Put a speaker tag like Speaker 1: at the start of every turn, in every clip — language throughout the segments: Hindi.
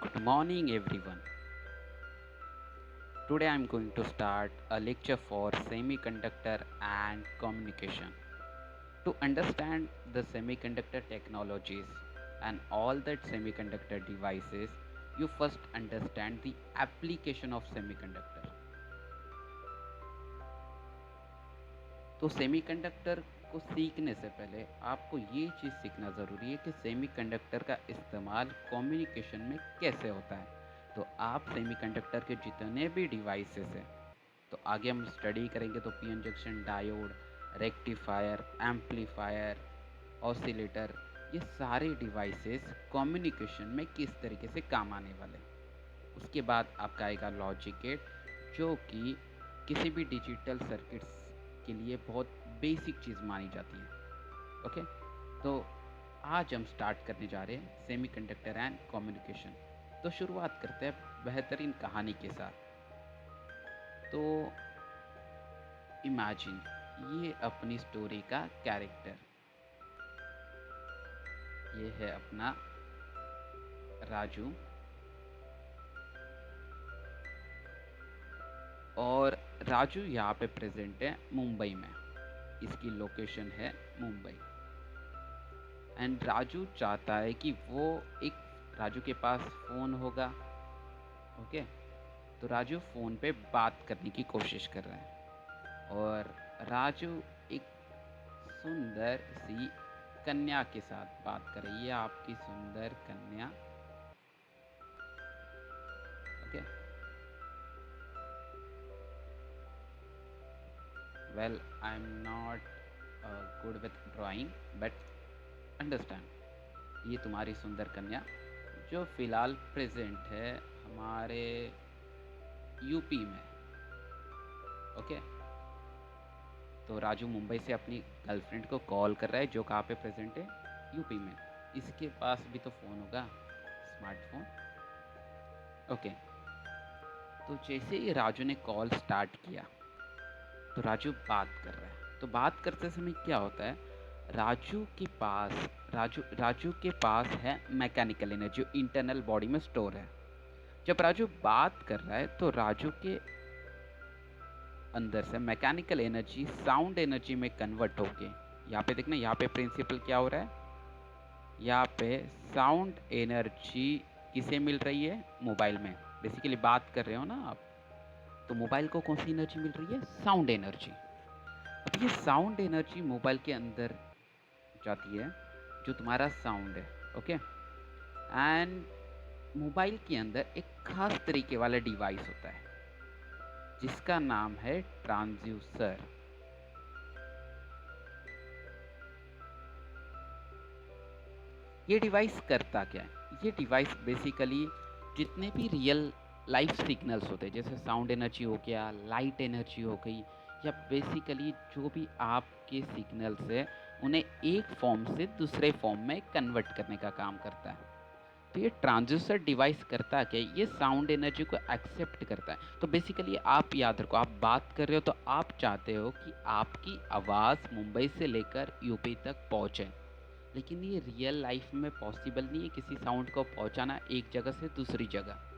Speaker 1: Good morning, everyone. Today I'm going to start a lecture for semiconductor and communication. To understand the semiconductor technologies and all that semiconductor devices, you first understand the application of semiconductor. तो सेमीकंडक्टर को सीखने से पहले आपको ये चीज़ सीखना ज़रूरी है कि सेमीकंडक्टर का इस्तेमाल कम्युनिकेशन में कैसे होता है। तो आप सेमीकंडक्टर के जितने भी डिवाइसेस हैं, तो आगे हम स्टडी करेंगे तो PN junction diode, rectifier, amplifier, oscillator, ये सारे डिवाइसेस कम्युनिकेशन में किस तरीके से काम आने वाले हैं। उसके बाद आपका आएगा लॉजिक गेट, जो कि किसी भी डिजिटल सर्किट्स के लिए बहुत बेसिक चीज़ मानी जाती है। ओके, तो आज हम स्टार्ट करने जा रहे हैं सेमीकंडक्टर एंड कम्युनिकेशन। तो शुरुआत करते हैं बेहतरीन कहानी के साथ। तो इमेजिन, ये अपनी स्टोरी का कैरेक्टर, ये है अपना राजू, और राजू यहाँ पे प्रेजेंट है मुंबई में। इसकी लोकेशन है मुंबई। एंड राजू चाहता है कि राजू के पास फ़ोन होगा। ओके, तो राजू फ़ोन पे बात करने की कोशिश कर रहा है, और राजू एक सुंदर सी कन्या के साथ बात कर रही है। आपकी सुंदर कन्या। Okay, well I am not good with drawing, but understand, ये तुम्हारी सुंदर कन्या जो फ़िलहाल प्रेजेंट है हमारे यूपी में। ओके, तो राजू मुंबई से अपनी गर्लफ्रेंड को कॉल कर रहा है, जो कहाँ पे प्रेजेंट है, यूपी में। इसके पास भी तो फ़ोन होगा, स्मार्टफोन। ओके, तो जैसे ही राजू ने कॉल स्टार्ट किया, तो राजू बात कर रहा है। तो बात करते समय क्या होता है, राजू के पास है मैकेनिकल एनर्जी, जो इंटरनल बॉडी में स्टोर है। जब राजू बात कर रहा है, तो राजू के अंदर से मैकेनिकल एनर्जी साउंड एनर्जी में कन्वर्ट होके, यहाँ पे देखना, यहाँ पे प्रिंसिपल क्या हो रहा है, यहाँ पे साउंड एनर्जी किसे मिल रही है, मोबाइल में। बेसिकली बात कर रहे हो ना आप, तो मोबाइल को कौन सी एनर्जी मिल रही है, साउंड एनर्जी। अब ये साउंड एनर्जी मोबाइल के अंदर जाती है, जो तुम्हारा साउंड है। ओके, एंड मोबाइल के अंदर एक खास तरीके वाला डिवाइस होता है, जिसका नाम है ट्रांसड्यूसर। ये डिवाइस करता क्या है, ये डिवाइस बेसिकली जितने भी रियल लाइफ सिग्नल्स होते हैं, जैसे साउंड एनर्जी हो गया, लाइट एनर्जी हो गई, या बेसिकली जो भी आपके सिग्नल्स है, उन्हें एक फॉर्म से दूसरे फॉर्म में कन्वर्ट करने का काम करता है। तो ये ट्रांसड्यूसर डिवाइस करता है कि ये साउंड एनर्जी को एक्सेप्ट करता है। तो बेसिकली आप याद रखो, आप बात कर रहे हो तो आप चाहते हो कि आपकी आवाज़ मुंबई से लेकर यूपी तक पहुँचे, लेकिन ये रियल लाइफ में पॉसिबल नहीं है किसी साउंड को पहुंचाना एक जगह से दूसरी जगह।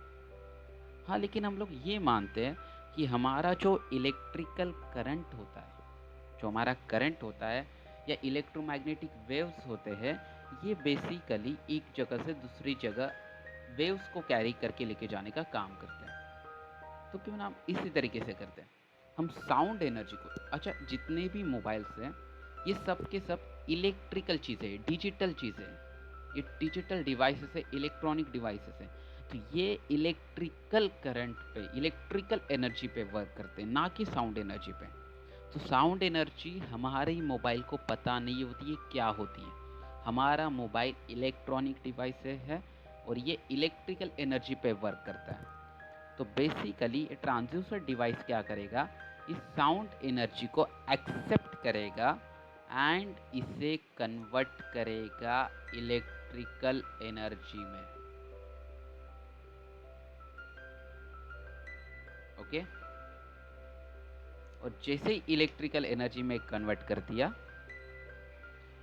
Speaker 1: हाँ, लेकिन हम लोग ये मानते हैं कि हमारा जो इलेक्ट्रिकल करंट होता है, जो हमारा करंट होता है, या इलेक्ट्रोमैग्नेटिक वेव्स होते हैं, ये बेसिकली एक जगह से दूसरी जगह वेव्स को कैरी करके लेके जाने का काम करते हैं। तो क्यों ना हम इसी तरीके से करते हैं, हम साउंड एनर्जी को। अच्छा, जितने भी मोबाइल्स हैं, ये सब के सब इलेक्ट्रिकल चीज़ें हैं, डिजिटल चीज़ें हैं। ये डिजिटल डिवाइसेस है, इलेक्ट्रॉनिक डिवाइसेस हैं। तो ये इलेक्ट्रिकल करंट पे, इलेक्ट्रिकल एनर्जी पे वर्क करते हैं, ना कि साउंड एनर्जी पे। तो साउंड एनर्जी हमारे ही मोबाइल को पता नहीं होती है क्या होती है। हमारा मोबाइल इलेक्ट्रॉनिक डिवाइस है, और ये इलेक्ट्रिकल एनर्जी पे वर्क करता है। तो बेसिकली ट्रांसड्यूसर डिवाइस क्या करेगा, इस साउंड एनर्जी को एक्सेप्ट करेगा एंड इसे कन्वर्ट करेगा इलेक्ट्रिकल एनर्जी में। ओके, और जैसे ही इलेक्ट्रिकल एनर्जी में कन्वर्ट कर दिया,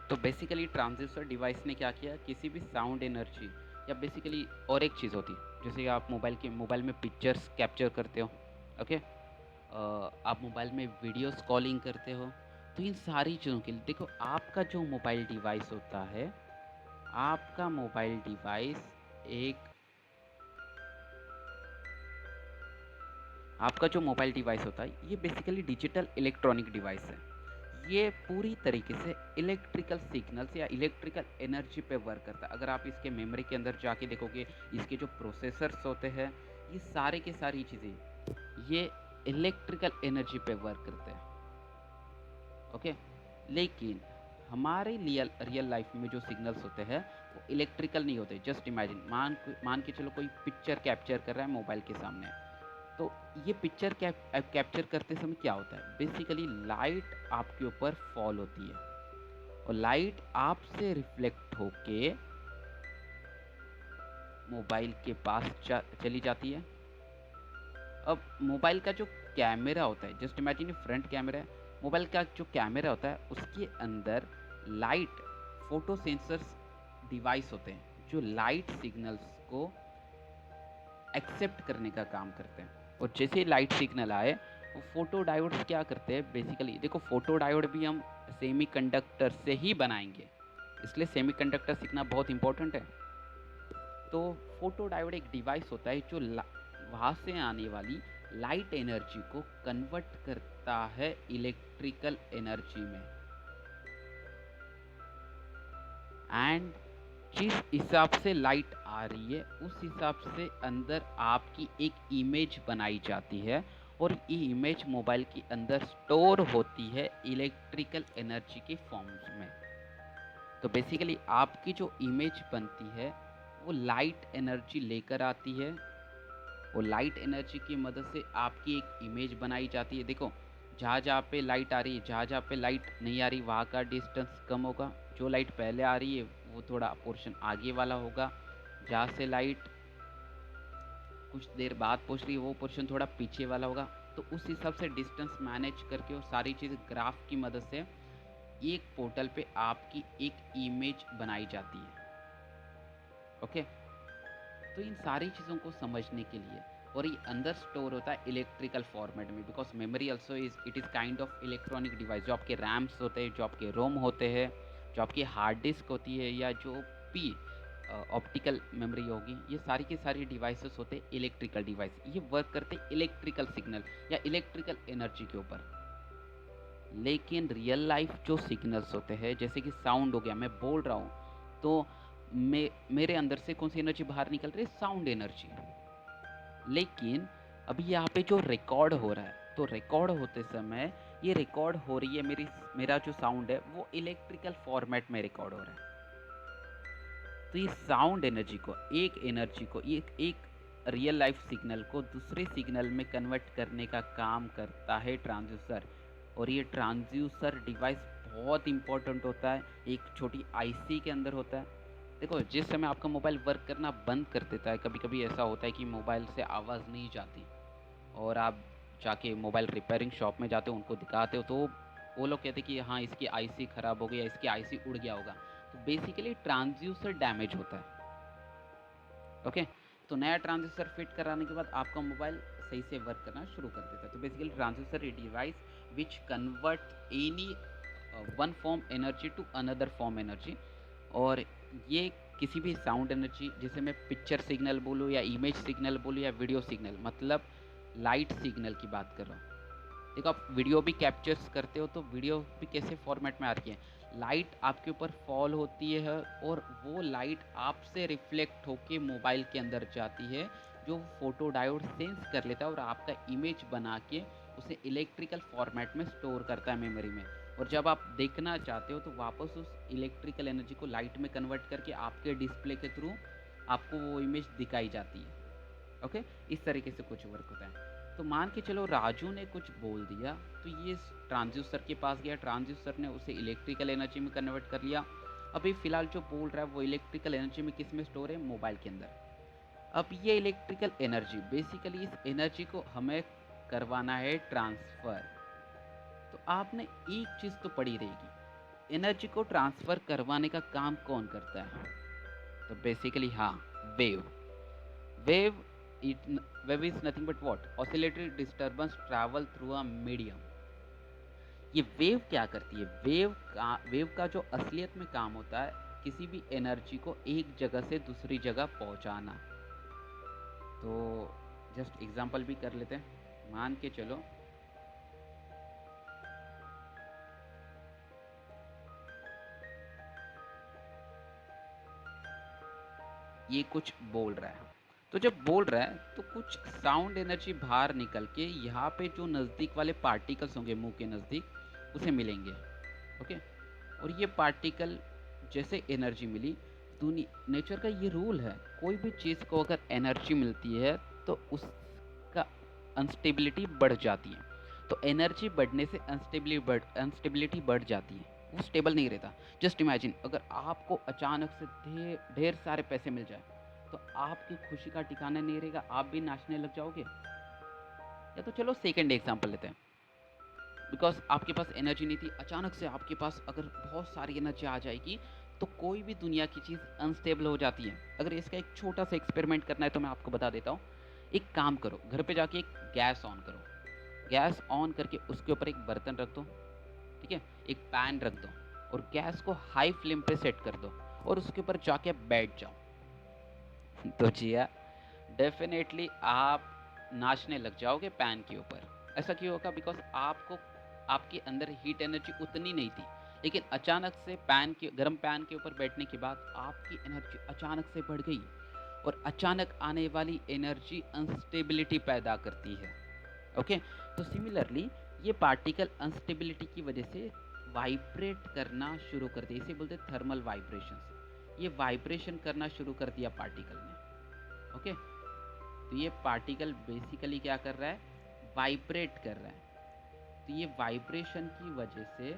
Speaker 1: तो बेसिकली ट्रांसड्यूसर डिवाइस ने क्या किया, किसी भी साउंड एनर्जी या बेसिकली और एक चीज़ होती है, जैसे आप मोबाइल में पिक्चर्स कैप्चर करते हो, ओके? आप मोबाइल में वीडियोस कॉलिंग करते हो, तो इन सारी चीज़ों के लिए देखो आपका जो मोबाइल डिवाइस होता है, आपका मोबाइल डिवाइस एक आपका जो मोबाइल डिवाइस होता है ये बेसिकली डिजिटल इलेक्ट्रॉनिक डिवाइस है। ये पूरी तरीके से इलेक्ट्रिकल सिग्नल्स या इलेक्ट्रिकल एनर्जी पे वर्क करता है। अगर आप इसके मेमोरी के अंदर जाके देखोगे, इसके जो प्रोसेसर्स होते हैं, ये सारे के सारी चीज़ें ये इलेक्ट्रिकल एनर्जी पे वर्क करते हैं, ओके? लेकिन हमारे रियल लाइफ में जो सिग्नल्स होते हैं वो इलेक्ट्रिकल नहीं होते। जस्ट इमेजिन, मान के चलो कोई पिक्चर कैप्चर कर रहा है मोबाइल के सामने, तो ये पिक्चर कैप्चर करते समय क्या होता है, बेसिकली लाइट आपके ऊपर फॉल होती है और लाइट आपसे रिफ्लेक्ट होके मोबाइल के पास चली जाती है। अब मोबाइल का जो कैमरा होता है, जस्ट इमेजिन फ्रंट कैमरा है, मोबाइल का जो कैमरा होता है उसके अंदर लाइट फोटो सेंसर्स डिवाइस होते हैं जो लाइट सिग्नल्स को एक्सेप्ट करने का काम करते हैं। और जैसे ही लाइट सिग्नल आए, वो फोटो डायोड्स क्या करते हैं, बेसिकली देखो फोटो डायोड भी हम सेमीकंडक्टर से ही बनाएंगे, इसलिए सेमीकंडक्टर सीखना बहुत इंपॉर्टेंट है। तो फोटो डायोड एक डिवाइस होता है जो वहाँ से आने वाली लाइट एनर्जी को कन्वर्ट करता है इलेक्ट्रिकल एनर्जी में। एंड जिस हिसाब से लाइट आ रही है उस हिसाब से अंदर आपकी एक इमेज बनाई जाती है और ये इमेज मोबाइल के अंदर स्टोर होती है इलेक्ट्रिकल एनर्जी के फॉर्म्स में। तो बेसिकली आपकी जो इमेज बनती है वो लाइट एनर्जी लेकर आती है, वो लाइट एनर्जी की मदद से आपकी एक इमेज बनाई जाती है। देखो जहाँ जहाँ पे लाइट आ रही है, जहाँ जहाँ पे लाइट नहीं आ रही वहाँ का डिस्टेंस कम होगा, जो लाइट पहले आ रही है वो थोड़ा पोर्शन आगे वाला होगा, जहाँ से लाइट कुछ देर बाद पहुँच रही है वो पोर्शन थोड़ा पीछे वाला होगा। तो उस हिसाब से डिस्टेंस मैनेज करके और सारी चीज़ ग्राफ की मदद से एक पोर्टल पे आपकी एक इमेज बनाई जाती है, ओके? तो इन सारी चीज़ों को समझने के लिए, और ये अंदर स्टोर होता है इलेक्ट्रिकल फॉर्मेट में, because memory also it is kind of electronic device. जो आपके रैम्स होते हैं, जो आपके रोम होते हैं, जो आपकी हार्ड डिस्क होती है, या जो भी ऑप्टिकल मेमोरी होगी, ये सारी की सारी डिवाइसेस होते हैं इलेक्ट्रिकल डिवाइस। ये वर्क करते हैं इलेक्ट्रिकल सिग्नल या इलेक्ट्रिकल एनर्जी के ऊपर। लेकिन रियल लाइफ जो सिग्नल्स होते हैं, जैसे कि साउंड हो गया, मैं बोल रहा हूँ तो मेरे अंदर से कौन सी एनर्जी बाहर निकल रही है, साउंड एनर्जी। लेकिन अभी यहाँ पे जो रिकॉर्ड हो रहा है, तो रिकॉर्ड होते समय ये रिकॉर्ड हो रही है, मेरा जो साउंड है वो इलेक्ट्रिकल फॉर्मेट में रिकॉर्ड हो रहा है। तो ये साउंड एनर्जी को एक रियल लाइफ सिग्नल को दूसरे सिग्नल में कन्वर्ट करने का काम करता है ट्रांसड्यूसर। और ये ट्रांसड्यूसर डिवाइस बहुत इंपॉर्टेंट होता है, एक छोटी आईसी के अंदर होता है। देखो जिस समय आपका मोबाइल वर्क करना बंद कर देता है, कभी कभी ऐसा होता है कि मोबाइल से आवाज़ नहीं जाती और आप जाके मोबाइल रिपेयरिंग शॉप में जाते हो, उनको दिखाते हो, तो वो लोग कहते हैं कि हाँ इसकी आईसी ख़राब हो गई या इसकी आईसी उड़ गया होगा। तो बेसिकली ट्रांसड्यूसर डैमेज होता है, ओके? तो नया ट्रांजिस्टर फिट कराने के बाद आपका मोबाइल सही से वर्क करना शुरू कर देता है। तो basically transistor a device which convert any one form energy to another form energy. और ये किसी भी साउंड एनर्जी, जैसे मैं पिक्चर सिग्नल बोलूँ या इमेज सिग्नल बोलूँ या वीडियो सिग्नल, मतलब लाइट सिग्नल की बात कर रहा हूँ। देखो आप वीडियो भी कैप्चर्स करते हो, तो वीडियो भी कैसे फॉर्मेट में आ रही है, लाइट आपके ऊपर फॉल होती है और वो लाइट आपसे रिफ्लेक्ट होके मोबाइल के अंदर जाती है, जो फोटो डायोड सेंस कर लेता है और आपका इमेज बना के उसे इलेक्ट्रिकल फॉर्मेट में स्टोर करता है मेमोरी में। और जब आप देखना चाहते हो तो वापस उस इलेक्ट्रिकल एनर्जी को लाइट में कन्वर्ट करके आपके डिस्प्ले के थ्रू आपको वो इमेज दिखाई जाती है, ओके? इस तरीके से कुछ वर्क होता है। तो मान के चलो राजू ने कुछ बोल दिया, तो ये ट्रांसड्यूसर के पास गया, ट्रांसड्यूसर ने उसे इलेक्ट्रिकल एनर्जी में कन्वर्ट कर लिया। अभी फ़िलहाल जो बोल रहा है वो इलेक्ट्रिकल एनर्जी में किस में स्टोर है, मोबाइल के अंदर। अब ये इलेक्ट्रिकल एनर्जी, बेसिकली इस एनर्जी को हमें करवाना है ट्रांसफ़र। तो आपने एक चीज़ तो पढ़ी रहेगी, एनर्जी को ट्रांसफ़र करवाने का काम कौन करता है? तो बेसिकली हाँ, wave. Wave it wave is nothing but what? Oscillatory disturbance travel through a medium। ये वेव क्या करती है? वेव का जो असलियत में काम होता है किसी भी एनर्जी को एक जगह से दूसरी जगह पहुंचाना। तो जस्ट एग्जांपल भी कर लेते हैं। मान के चलो ये कुछ बोल रहा है, तो जब बोल रहा है तो कुछ साउंड एनर्जी बाहर निकल के यहाँ पे जो नज़दीक वाले पार्टिकल्स होंगे मुंह के नज़दीक उसे मिलेंगे। ओके, और ये पार्टिकल जैसे एनर्जी मिली, नेचर का ये रूल है, कोई भी चीज़ को अगर एनर्जी मिलती है तो उसका अनस्टेबिलिटी बढ़ जाती है। तो एनर्जी बढ़ने से अनस्टेबिलिटी बढ़ जाती है, वो स्टेबल नहीं रहता। जस्ट इमेजिन अगर आपको अचानक से ढेर सारे पैसे मिल जाए तो आपकी खुशी का ठिकाना नहीं रहेगा, आप भी नाचने लग जाओगे। या तो चलो सेकंड एग्जांपल लेते हैं। बिकॉज आपके पास एनर्जी नहीं थी, अचानक से आपके पास अगर बहुत सारी एनर्जी आ जाएगी तो कोई भी दुनिया की चीज़ अनस्टेबल हो जाती है। अगर इसका एक छोटा सा एक्सपेरिमेंट करना है तो मैं आपको बता देता हूँ। एक काम करो, घर पे जाके एक गैस ऑन करो, गैस ऑन करके उसके ऊपर एक बर्तन रख दो, ठीक है, एक पैन रख दो और गैस को हाई फ्लेम पे सेट कर दो और उसके ऊपर जाके बैठ जाओ। तो जिया डेफिनेटली आप नाचने लग जाओगे पैन के ऊपर। ऐसा क्यों होगा? बिकॉज आपको आपके अंदर हीट एनर्जी उतनी नहीं थी, लेकिन अचानक से गर्म पैन के ऊपर बैठने के बाद आपकी एनर्जी अचानक से बढ़ गई और अचानक आने वाली एनर्जी अनस्टेबिलिटी पैदा करती है। ओके, तो सिमिलरली ये पार्टिकल अनस्टेबिलिटी की वजह से वाइब्रेट करना शुरू कर दिया, इसे बोलते हैं थर्मल वाइब्रेशंस। ये वाइब्रेशन करना शुरू कर दिया पार्टिकल ने। ओके, तो ये पार्टिकल बेसिकली क्या कर रहा है? वाइब्रेट कर रहा है। तो ये वाइब्रेशन की वजह से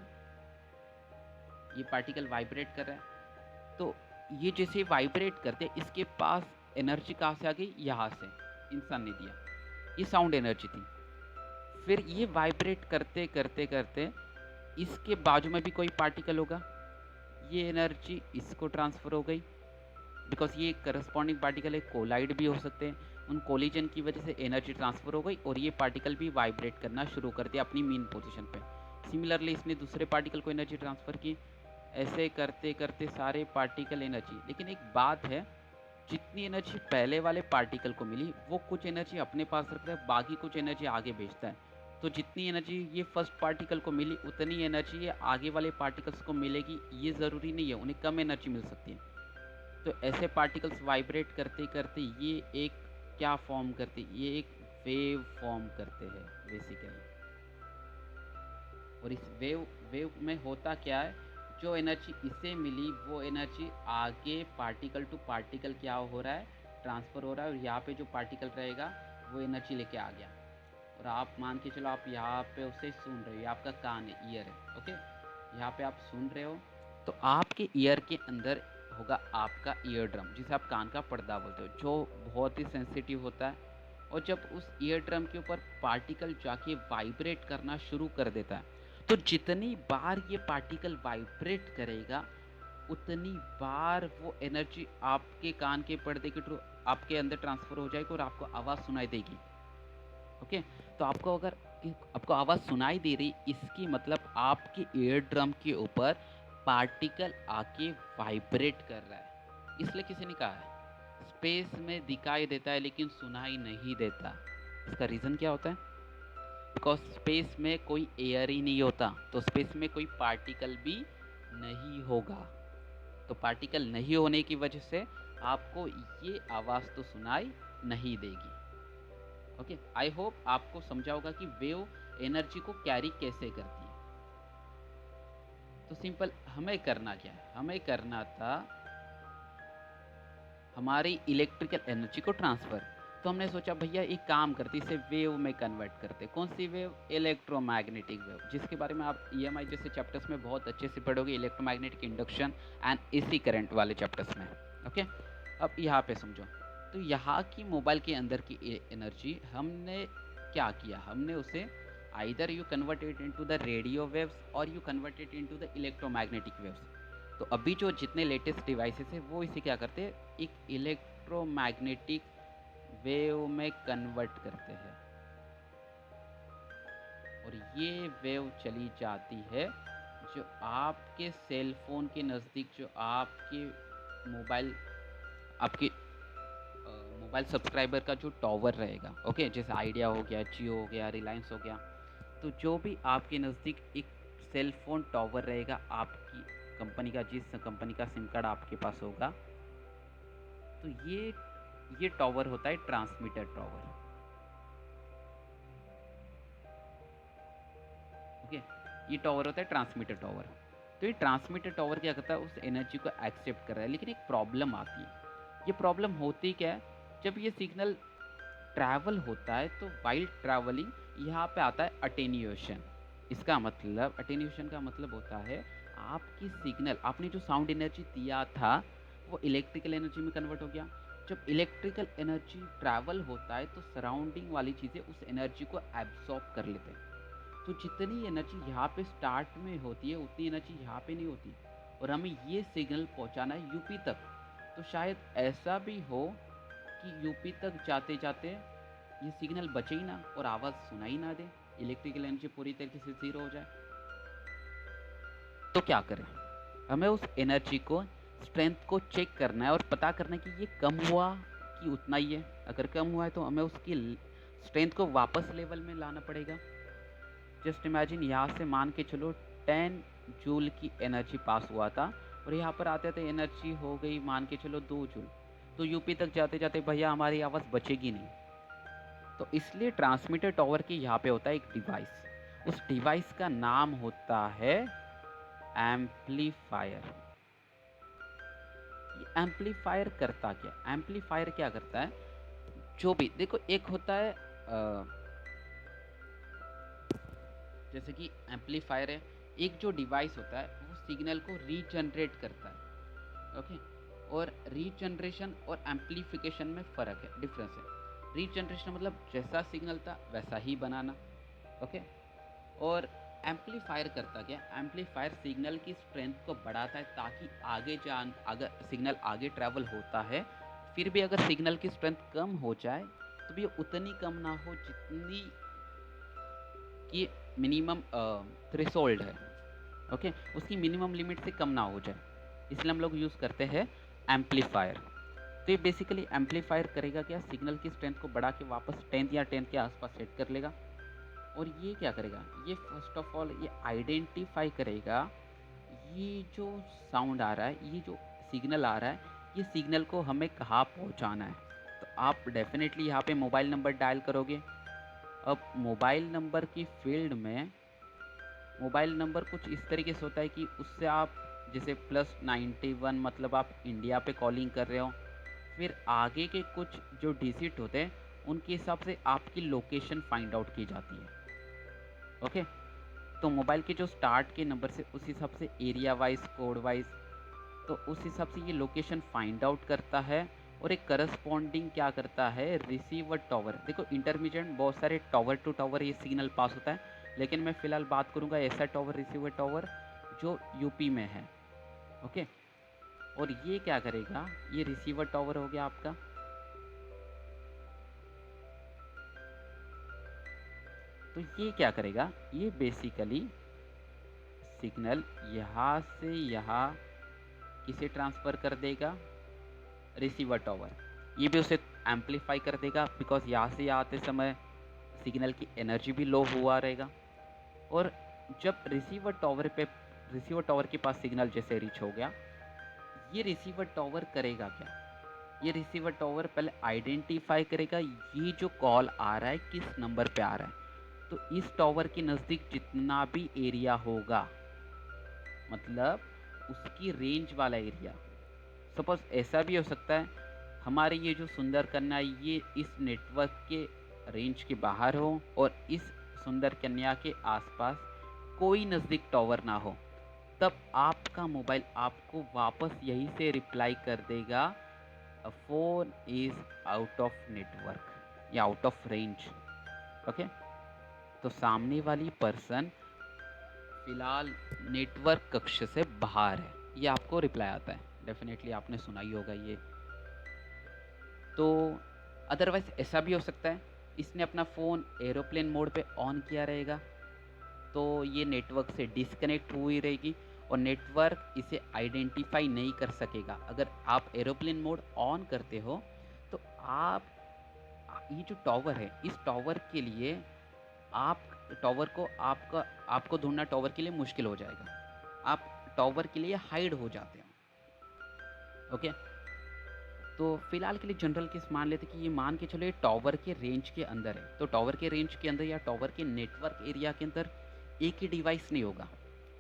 Speaker 1: ये पार्टिकल वाइब्रेट कर रहा है। तो ये जैसे वाइब्रेट करते इसके पास एनर्जी कहाँ से आ गई? यहाँ से इंसान ने दिया, ये साउंड एनर्जी थी। फिर ये वाइब्रेट करते करते करते इसके बाजू में भी कोई पार्टिकल होगा, ये एनर्जी इसको ट्रांसफ़र हो गई। बिकॉज ये करस्पॉन्डिंग पार्टिकल है, कोलाइड भी हो सकते हैं, उन कोलिजन की वजह से एनर्जी ट्रांसफ़र हो गई और ये पार्टिकल भी वाइब्रेट करना शुरू कर दिया अपनी मेन पोजीशन पे। सिमिलरली इसने दूसरे पार्टिकल को एनर्जी ट्रांसफ़र की। ऐसे करते करते सारे पार्टिकल एनर्जी, लेकिन एक बात है, जितनी एनर्जी पहले वाले पार्टिकल को मिली वो कुछ एनर्जी अपने पास रखता है, बाकी कुछ एनर्जी आगे भेजता है। तो जितनी एनर्जी ये फर्स्ट पार्टिकल को मिली उतनी एनर्जी ये आगे वाले पार्टिकल्स को मिलेगी, ये ज़रूरी नहीं है, उन्हें कम एनर्जी मिल सकती है। तो ऐसे पार्टिकल्स वाइब्रेट करते करते ये एक क्या फॉर्म करते, ये एक वेव फॉर्म करते हैं बेसिकली। और इस वेव में होता क्या है, जो एनर्जी इसे मिली वो एनर्जी आगे पार्टिकल टू पार्टिकल क्या हो रहा है? ट्रांसफ़र हो रहा है। और यहाँ पे जो पार्टिकल रहेगा वो एनर्जी लेके आ गया। और आप मान के चलो आप यहाँ पे उसे सुन रहे हो, ये आपका कान है, ईयर है। ओके, यहाँ पे आप सुन रहे हो तो आपके ईयर के अंदर होगा आपका ईयर ड्रम, जिसे आप कान का पर्दा बोलते हो, जो बहुत ही सेंसिटिव होता है। और जब उस ईयर ड्रम के ऊपर पार्टिकल जाके वाइब्रेट करना शुरू कर देता है, तो जितनी बार ये पार्टिकल वाइब्रेट करेगा उतनी बार वो एनर्जी आपके कान के पर्दे के थ्रू आपके अंदर ट्रांसफ़र हो जाएगी और आपको आवाज़ सुनाई देगी। ओके, तो आपको आवाज़ सुनाई दे रही, इसकी मतलब आपके ईयर ड्रम के ऊपर पार्टिकल आके वाइब्रेट कर रहा है। इसलिए किसी ने कहा है स्पेस में दिखाई देता है लेकिन सुनाई नहीं देता। इसका रीज़न क्या होता है? बिकॉज स्पेस में कोई एयर ही नहीं होता, तो स्पेस में कोई पार्टिकल भी नहीं होगा। तो पार्टिकल नहीं होने की वजह से आपको ये आवाज़ तो सुनाई नहीं देगी। ओके, आई होप आपको समझा होगा कि वेव एनर्जी को कैरी कैसे करती है। तो सिंपल हमें करना क्या है? हमें करना था हमारी इलेक्ट्रिकल एनर्जी को ट्रांसफ़र। तो हमने सोचा भैया एक काम करते, इसे वेव में कन्वर्ट करते। कौन सी वेव? इलेक्ट्रोमैग्नेटिक वेव, जिसके बारे में आप ईएमआई जैसे चैप्टर्स में बहुत अच्छे से पढ़ोगे, electromagnetic induction and AC current वाले चैप्टर्स में। ओके, अब यहाँ पे समझो। तो यहाँ की मोबाइल के अंदर की एनर्जी हमने क्या किया, हमने उसे either you converted into the radio waves और you converted into the electromagnetic waves. तो अभी जो जितने लेटेस्ट डिवाइसेस है वो इसे क्या करते हैं, एक इलेक्ट्रोमैग्नेटिक वेव में कन्वर्ट करते हैं और ये वेव चली जाती है जो आपके सेल फोन के नज़दीक, जो मोबाइल आपके मोबाइल सब्सक्राइबर का जो टॉवर रहेगा, ओके, जैसे आइडिया हो गया, जियो हो गया, रिलायंस हो गया, तो जो भी आपके नज़दीक एक सेल फोन टॉवर रहेगा आपकी कंपनी का, जिस कंपनी का सिम कार्ड आपके पास होगा, तो ये टॉवर होता है ट्रांसमीटर टॉवर। ओके, ये टॉवर होता है ट्रांसमीटर टॉवर। तो ये ट्रांसमीटर टॉवर क्या करता है, उस एनर्जी को एक्सेप्ट कर रहा है, लेकिन एक प्रॉब्लम आती है। ये प्रॉब्लम होती क्या है, जब ये सिग्नल ट्रैवल होता है तो वाइल ट्रैवलिंग यहाँ पे आता है अटेन्यूएशन। इसका मतलब, अटेन्यूएशन का मतलब होता है आपकी सिग्नल, आपने जो साउंड एनर्जी दिया था वो इलेक्ट्रिकल एनर्जी में कन्वर्ट हो गया। जब इलेक्ट्रिकल एनर्जी ट्रैवल होता है तो सराउंडिंग वाली चीज़ें उस एनर्जी को एब्जॉर्ब कर लेते हैं। तो जितनी एनर्जी यहाँ पे स्टार्ट में होती है उतनी एनर्जी यहाँ पे नहीं होती, और हमें ये सिग्नल पहुँचाना है यूपी तक। तो शायद ऐसा भी हो कि यूपी तक जाते जाते ये सिग्नल बचे ही ना और आवाज़ सुनाई ना दे, इलेक्ट्रिकल एनर्जी पूरी तरीके से ज़ीरो हो जाए। तो क्या करें, हमें उस एनर्जी को, स्ट्रेंथ को चेक करना है और पता करना है कि ये कम हुआ कि उतना ही है। अगर कम हुआ है तो हमें उसकी स्ट्रेंथ को वापस लेवल में लाना पड़ेगा। जस्ट इमेजिन, यहाँ से मान के चलो 10 जूल की एनर्जी पास हुआ था और यहाँ पर आते आते एनर्जी हो गई मान के चलो 2 जूल, तो यूपी तक जाते जाते भैया हमारी आवाज़ बचेगी नहीं। तो इसलिए ट्रांसमीटर टॉवर के यहाँ पे होता है एक डिवाइस, उस डिवाइस का नाम होता है एम्पलीफायर। ये एम्पलीफायर करता क्या, एम्पलीफायर क्या करता है, जो भी देखो, एक होता है जैसे कि एम्पलीफायर है, एक जो डिवाइस होता है वो सिग्नल को रीजनरेट करता है। ओके, और रीजनरेशन और एम्पलीफिकेशन में फ़र्क है, डिफरेंस है। रीजनरेशन मतलब जैसा सिग्नल था वैसा ही बनाना, ओके। और एम्पलीफायर करता क्या, एम्पलीफायर सिग्नल की स्ट्रेंथ को बढ़ाता है ताकि अगर सिग्नल आगे ट्रैवल होता है, फिर भी अगर सिग्नल की स्ट्रेंथ कम हो जाए तो भी उतनी कम ना हो जितनी कि मिनिमम थ्रेशोल्ड है, ओके, उसकी मिनिमम लिमिट से कम ना हो जाए, इसलिए हम लोग यूज़ करते हैं एम्पलीफायर। तो ये बेसिकली एम्पलीफायर करेगा क्या, सिग्नल की स्ट्रेंथ को बढ़ा के वापस 10 या 10 के आसपास सेट कर लेगा। और ये क्या करेगा, ये फर्स्ट ऑफ ऑल ये आइडेंटिफाई करेगा ये जो साउंड आ रहा है, ये जो सिग्नल आ रहा है, ये सिग्नल को हमें कहाँ पहुँचाना है। तो आप डेफिनेटली यहाँ पे मोबाइल नंबर डायल करोगे। अब मोबाइल नंबर की फील्ड में मोबाइल नंबर कुछ इस तरीके से होता है कि उससे आप, जैसे +91 मतलब आप इंडिया पे कॉलिंग कर रहे हो, फिर आगे के कुछ जो डिजिट होते हैं उनके हिसाब से आपकी लोकेशन फाइंड आउट की जाती है, ओके। तो मोबाइल के जो स्टार्ट के नंबर से उस हिसाब से एरिया वाइज, कोड वाइज, तो उस हिसाब से ये लोकेशन फाइंड आउट करता है। और एक करस्पॉन्डिंग क्या करता है, रिसीवर टॉवर। देखो इंटरमीडिएट बहुत सारे टॉवर टू टॉवर ये सिग्नल पास होता है, लेकिन मैं फ़िलहाल बात करूँगा ऐसा टॉवर, रिसीवर टॉवर जो यूपी में है, ओके। और ये क्या करेगा, ये रिसीवर टॉवर हो गया आपका। तो ये क्या करेगा, ये बेसिकली सिग्नल यहाँ से यहाँ किसे ट्रांसफ़र कर देगा, रिसीवर टॉवर। ये भी उसे एम्पलीफाई कर देगा, बिकॉज यहाँ से यहाँ आते समय सिग्नल की एनर्जी भी लो हुआ रहेगा। और जब रिसीवर टॉवर के पास सिग्नल जैसे रीच हो गया, ये रिसीवर टॉवर करेगा क्या, ये रिसीवर टॉवर पहले आइडेंटिफाई करेगा ये जो कॉल आ रहा है किस नंबर पे आ रहा है। तो इस टॉवर के नज़दीक जितना भी एरिया होगा, मतलब उसकी रेंज वाला एरिया, सपोज ऐसा भी हो सकता है हमारे ये जो सुंदर कन्या ये इस नेटवर्क के रेंज के बाहर हो और इस सुंदर कन्या के आसपास कोई नज़दीक टॉवर ना हो, तब आपका मोबाइल आपको वापस यही से रिप्लाई कर देगा, अ phone is out of network या आउट ऑफ रेंज, ओके। तो सामने वाली पर्सन फिलहाल नेटवर्क कक्ष से बाहर है, ये आपको रिप्लाई आता है। डेफिनेटली आपने सुना ही होगा ये। तो अदरवाइज़ ऐसा भी हो सकता है, इसने अपना फ़ोन एरोप्लेन मोड पे ऑन किया रहेगा, तो ये नेटवर्क से डिस्कनेक्ट हुई रहेगी और नेटवर्क इसे आइडेंटिफ़ाई नहीं कर सकेगा। अगर आप एरोप्लेन मोड ऑन करते हो, तो आप ये जो टॉवर है, इस टॉवर के लिए आप टॉवर को आपका आपको ढूँढना टॉवर के लिए मुश्किल हो जाएगा। आप टॉवर के लिए हाइड हो जाते हो, ओके? तो फिलहाल के लिए जनरल केस मान लेते कि ये मान के चलो ये टॉवर के रेंज के अंदर है। तो टॉवर के रेंज के अंदर या टॉवर के नेटवर्क एरिया के अंदर एक ही डिवाइस नहीं होगा,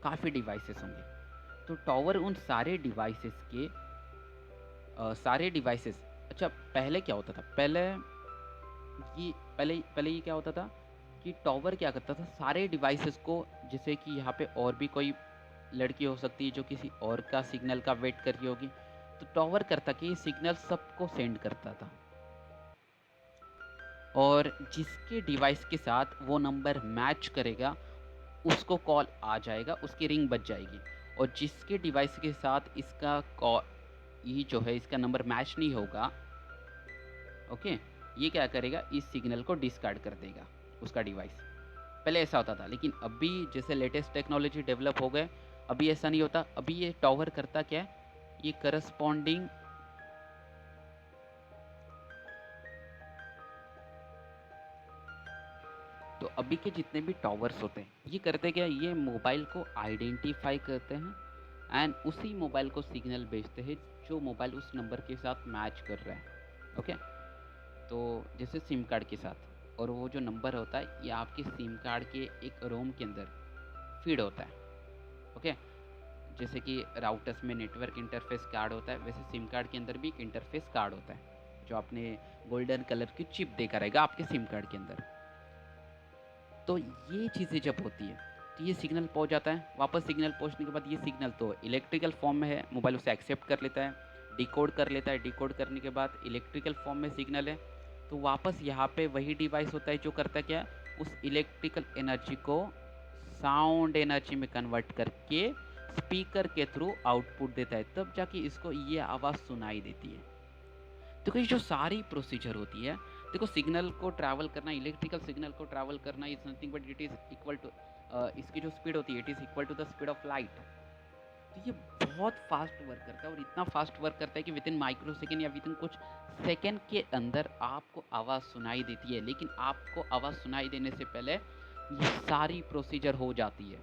Speaker 1: काफ़ी डिवाइसेस होंगे। तो टॉवर उन सारे डिवाइसेस के सारे डिवाइसेस अच्छा पहले क्या होता था? पहले ये क्या होता था कि टॉवर क्या करता था सारे डिवाइसेस को, जैसे कि यहाँ पे और भी कोई लड़की हो सकती है जो किसी और का सिग्नल का वेट कर रही होगी, तो टॉवर करता कि ये सिग्नल सबको सेंड करता था और जिसके डिवाइस के साथ वो नंबर मैच करेगा उसको कॉल आ जाएगा, उसकी रिंग बज जाएगी और जिसके डिवाइस के साथ इसका कॉल ये जो है इसका नंबर मैच नहीं होगा, ओके, ये क्या करेगा इस सिग्नल को डिस्कार्ड कर देगा उसका डिवाइस। पहले ऐसा होता था लेकिन अभी जैसे लेटेस्ट टेक्नोलॉजी डेवलप हो गए, अभी ऐसा नहीं होता। अभी ये टॉवर करता क्या है, ये करस्पॉन्डिंग तो अभी के जितने भी टॉवर्स होते हैं ये करते क्या, ये मोबाइल को आइडेंटिफाई करते हैं एंड उसी मोबाइल को सिग्नल भेजते हैं जो मोबाइल उस नंबर के साथ मैच कर रहा है, ओके। तो जैसे सिम कार्ड के साथ, और वो जो नंबर होता है ये आपके सिम कार्ड के एक रोम के अंदर फीड होता है, ओके। जैसे कि राउटर्स में नेटवर्क इंटरफेस कार्ड होता है, वैसे सिम कार्ड के अंदर भी एक इंटरफेस कार्ड होता है जो आपने गोल्डन कलर की चिप देखा रहेगा आपके सिम कार्ड के अंदर। तो ये चीज़ें जब होती है तो ये सिग्नल पहुंच जाता है, वापस सिग्नल पहुंचने के बाद ये सिग्नल तो इलेक्ट्रिकल फॉर्म में है, मोबाइल उसे एक्सेप्ट कर लेता है, डिकोड कर लेता है, डिकोड करने के बाद इलेक्ट्रिकल फॉर्म में सिग्नल है, तो वापस यहाँ पे वही डिवाइस होता है जो करता है क्या, उस इलेक्ट्रिकल एनर्जी को साउंड एनर्जी में कन्वर्ट करके स्पीकर के थ्रू आउटपुट देता है, तब जाके इसको ये आवाज़ सुनाई देती है। देखो ये जो सारी प्रोसीजर होती है, देखो सिग्नल को ट्रैवल करना, इलेक्ट्रिकल सिग्नल को ट्रैवल करना is nothing but it is equal to इसकी जो स्पीड होती है it is equal to the speed of light. तो ये बहुत फास्ट वर्क करता है और इतना फास्ट वर्क करता है कि विद इन माइक्रो सेकेंड या विद इन कुछ सेकेंड के अंदर आपको आवाज़ सुनाई देती है। लेकिन आपको आवाज़ सुनाई देने से पहले ये सारी प्रोसीजर हो जाती है।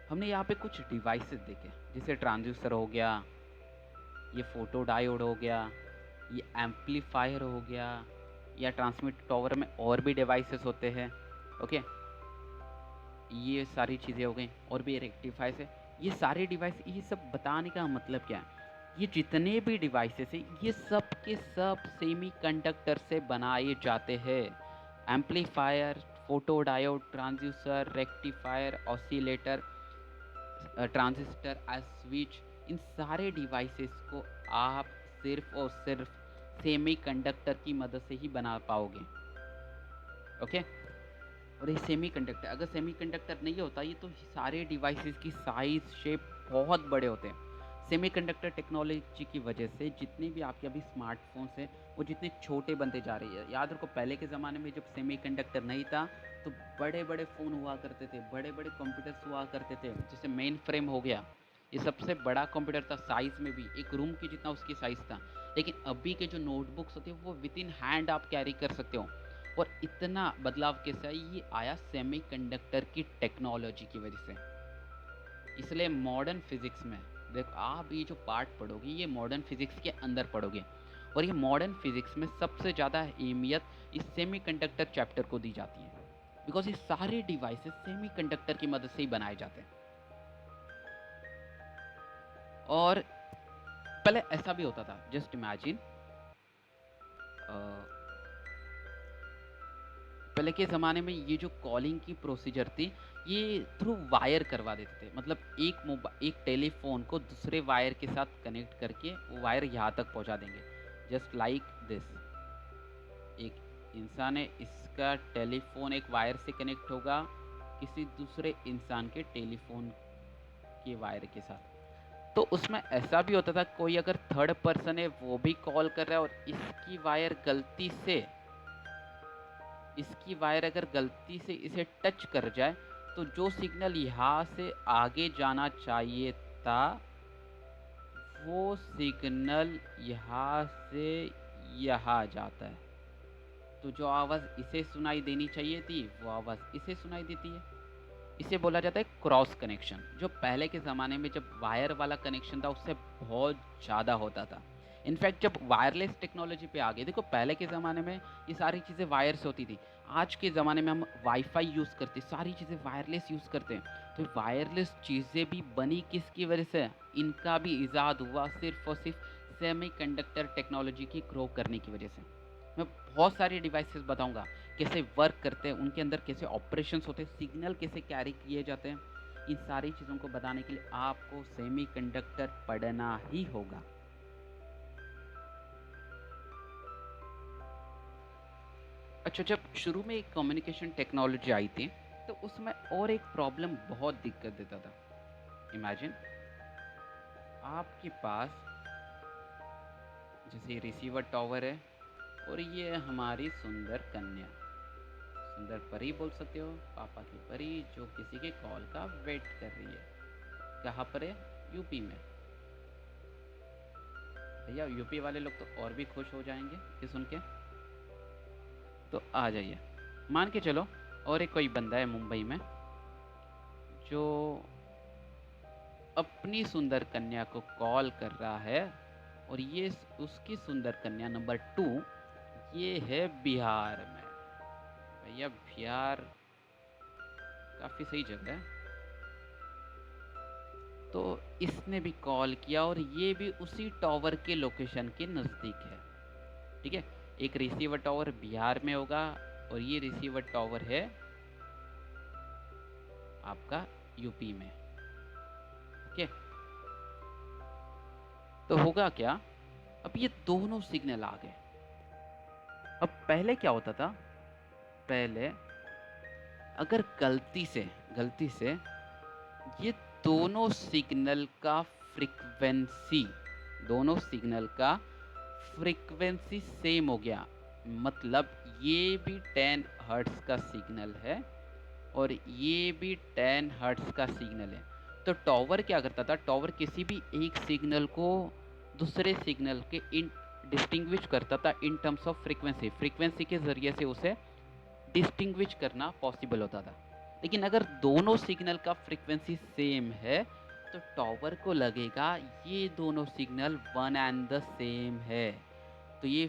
Speaker 1: हमने यहाँ पे कुछ डिवाइसेस देखे, जैसे ट्रांजिस्टर हो गया, ये फोटो डायोड हो गया, ये एम्पलीफायर हो गया, या ट्रांसमिट टॉवर में और भी डिवाइसेस होते हैं, ओके। ये सारी चीज़ें हो गई और भी रेक्टिफाइस है। ये सारे डिवाइस, ये सब बताने का मतलब क्या है, ये जितने भी डिवाइसेस हैं ये सब के सब सेमीकंडक्टर से बनाए जाते हैं। Amplifier, photo diode, transistor, rectifier, oscillator, transistor, switch, इन सारे डिवाइसेस को आप सिर्फ और सिर्फ सेमीकंडक्टर की मदद से ही बना पाओगे, ओके। और ये सेमीकंडक्टर, अगर सेमीकंडक्टर नहीं होता ये तो सारे डिवाइसेस की साइज शेप बहुत बड़े होते हैं। सेमीकंडक्टर टेक्नोलॉजी की वजह से जितने भी आपके अभी स्मार्टफोन्स हैं वो जितने छोटे बनते जा रही है। याद रखो पहले के ज़माने में जब सेमीकंडक्टर नहीं था तो बड़े बड़े फ़ोन हुआ करते थे, बड़े बड़े कंप्यूटर्स हुआ करते थे, जैसे मेन फ्रेम हो गया, ये सबसे बड़ा कंप्यूटर था साइज़ में भी, एक रूम की जितना उसकी साइज़ था। लेकिन अभी के जो नोटबुक्स होते हैं वो विद इन हैंड आप कैरी कर सकते हो। और इतना बदलाव कैसे आया, ये आया सेमीकंडक्टर की टेक्नोलॉजी की वजह से। इसलिए मॉडर्न फिजिक्स में देखो आप ये जो पार्ट पढ़ोगे ये मॉडर्न फिजिक्स के अंदर पढ़ोगे, और ये मॉडर्न फिजिक्स में सबसे ज़्यादा अहमियत इस सेमीकंडक्टर चैप्टर को दी जाती है, बिकॉज ये सारे डिवाइसेस सेमीकंडक्टर की मदद से ही बनाए जाते हैं। और पहले ऐसा भी होता था, जस्ट इमेजिन पहले के ज़माने में ये जो कॉलिंग की प्रोसीजर थी ये थ्रू वायर करवा देते थे, मतलब एक टेलीफोन को दूसरे वायर के साथ कनेक्ट करके वो वायर यहाँ तक पहुँचा देंगे, जस्ट लाइक दिस। एक इंसान है, इसका टेलीफोन एक वायर से कनेक्ट होगा किसी दूसरे इंसान के टेलीफोन के वायर के साथ। तो उसमें ऐसा भी होता था, कोई अगर थर्ड पर्सन है वो भी कॉल कर रहा है और इसकी वायर अगर गलती से इसे टच कर जाए, तो जो सिग्नल यहाँ से आगे जाना चाहिए था, वो सिग्नल यहाँ से यहाँ जाता है। तो जो आवाज़ इसे सुनाई देनी चाहिए थी, वो आवाज़ इसे सुनाई देती है। इसे बोला जाता है क्रॉस कनेक्शन, जो पहले के ज़माने में जब वायर वाला कनेक्शन था उससे बहुत ज़्यादा होता था। इनफैक्ट जब वायरलेस टेक्नोलॉजी पे आ गए, देखो पहले के ज़माने में ये सारी चीज़ें वायर से होती थी। आज के ज़माने में हम वाईफाई यूज़ करते, सारी चीज़ें वायरलेस यूज़ करते हैं। तो वायरलेस चीज़ें भी बनी किसकी वजह से? इनका भी इजाद हुआ सिर्फ और सिर्फ सेमीकंडक्टर टेक्नोलॉजी की ग्रो करने की वजह से। मैं बहुत सारी डिवाइसेस बताऊंगा कैसे वर्क करते हैं, उनके अंदर कैसे ऑपरेशंस होते हैं, सिग्नल कैसे कैरी किए जाते हैं। इन सारी चीज़ों को बताने के लिए आपको सेमीकंडक्टर पढ़ना ही होगा। अच्छा, जब शुरू में एक कम्युनिकेशन टेक्नोलॉजी आई थी, तो उसमें और एक प्रॉब्लम बहुत दिक्कत देता था। इमेजिन आपके पास जैसे रिसीवर टावर है और ये हमारी सुंदर कन्या, सुंदर परी बोल सकते हो, पापा की परी, जो किसी के कॉल का वेट कर रही है। कहाँ पर है? यूपी में। भैया यूपी वाले लोग तो और भी खुश हो जाएंगे ये सुन के, तो आ जाइए। मान के चलो और एक कोई बंदा है मुंबई में जो अपनी सुंदर कन्या को कॉल कर रहा है, और ये उसकी सुंदर कन्या नंबर 2 ये है बिहार में। भैया बिहार काफ़ी सही जगह है। तो इसने भी कॉल किया और ये भी उसी टावर के लोकेशन के नज़दीक है। ठीक है, एक रिसीवर टावर बिहार में होगा और ये रिसीवर टावर है आपका यूपी में। ओके, तो होगा क्या, अब ये दोनों सिग्नल आ गए। अब पहले क्या होता था, पहले अगर गलती से ये दोनों सिग्नल का फ्रीक्वेंसी दोनों सिग्नल का फ्रीक्वेंसी सेम हो गया, मतलब ये भी 10 हर्ट्ज़ का सिग्नल है और ये भी 10 हर्ट्ज़ का सिग्नल है। तो टावर क्या करता था, टावर किसी भी एक सिग्नल को दूसरे सिग्नल के इन डिस्टिंग्विश करता था इन टर्म्स ऑफ फ्रीक्वेंसी के ज़रिए से उसे डिस्टिंग्विश करना पॉसिबल होता था। लेकिन अगर दोनों सिग्नल का फ्रीक्वेंसी सेम है, तो टावर को लगेगा ये दोनों signal one and the same है। तो ये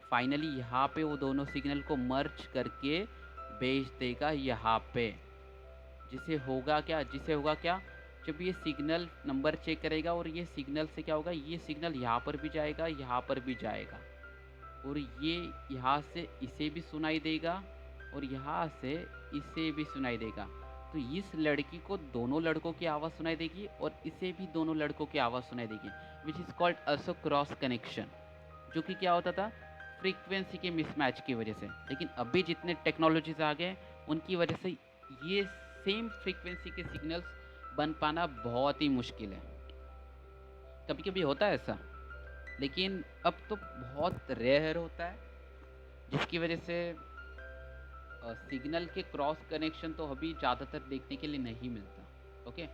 Speaker 1: फाइनली यहाँ पे वो दोनों सिग्नल को मर्ज करके भेज देगा यहाँ पे। जिसे होगा क्या, जब ये सिग्नल नंबर चेक करेगा और ये सिग्नल से क्या होगा, ये सिग्नल यहाँ पर भी जाएगा, यहाँ पर भी जाएगा, और ये यहाँ से इसे भी सुनाई देगा और यहाँ से इसे भी सुनाई देगा। तो इस लड़की को दोनों लड़कों की आवाज़ सुनाई देगी और इसे भी दोनों लड़कों की आवाज़ सुनाई देगी, which is called also cross connection, जो कि क्या होता था, फ्रीक्वेंसी के मिसमैच की वजह से। लेकिन अभी जितने टेक्नोलॉजीज आ गए उनकी वजह से ये सेम फ्रीक्वेंसी के सिग्नल्स बन पाना बहुत ही मुश्किल है। कभी कभी होता है ऐसा, लेकिन अब तो बहुत रेयर होता है, जिसकी वजह से सिग्नल के क्रॉस कनेक्शन तो अभी ज़्यादातर देखने के लिए नहीं मिलता। ओके,